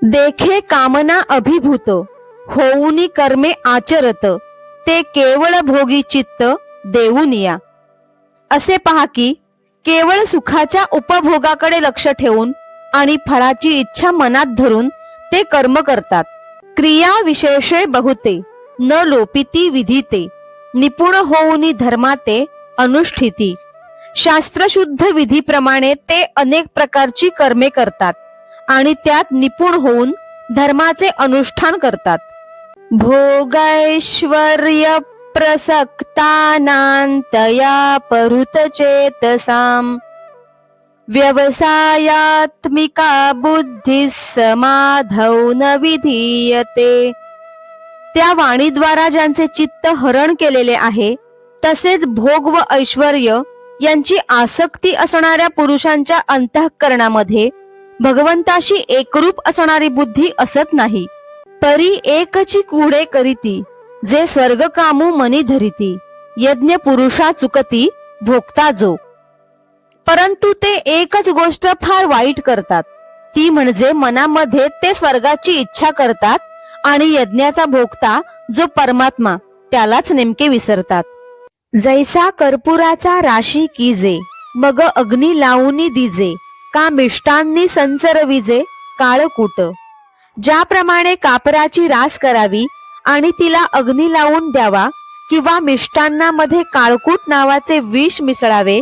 देखे कामना अभिभूत होऊनी कर्मे आचरत ते केवळ भोगी चित्त देऊनिया. असे पहा की केवळ सुखाच्या उपभोगाकडे लक्ष ठेवून आणि फळाची इच्छा मनात धरून ते कर्म करतात. क्रिया विशेषे बहुते न लोपिती विधीते निपुण होऊनी धर्माते अनुष्ठिती. शास्त्रशुद्ध विधीप्रमाणे ते अनेक प्रकारची कर्मे करतात आणि त्यात निपुण होऊन धर्माचे अनुष्ठान करतात. भोगैश्वर्य प्रसक्तानांतया परुतचेतसाम व्यवसायात्मिका बुद्धी समाधौ न विधीयते. त्या वाणीद्वारा ज्यांचे चित्त हरण केलेले आहे तसेच भोग व ऐश्वर्य यांची आसक्ती असणाऱ्या पुरुषांच्या अंतःकरणामध्ये भगवंताशी एकरूप असणारी बुद्धी असत नाही. परी एकची कुडे करीती जे स्वर्ग कामू मनी धरिती यज्ञ पुरुषा चुकती भोगता जो. परंतु ते एकच गोष्ट फार वाईट करतात, ती म्हणजे मनामध्ये ते स्वर्गाची इच्छा करतात आणि यज्ञाचा भोगता जो परमात्मा त्यालाच नेमके विसरतात. जैसा कर्पुराचा राशी कीजे मग अग्नी लावूनी दिजे का मिष्टांनी संचर विजे काळकूट. ज्याप्रमाणे कापराची रास करावी आणि तिला अग्नी लावून द्यावा किंवा मिष्टांनामध्ये काळकूट नावाचे विष मिसळावे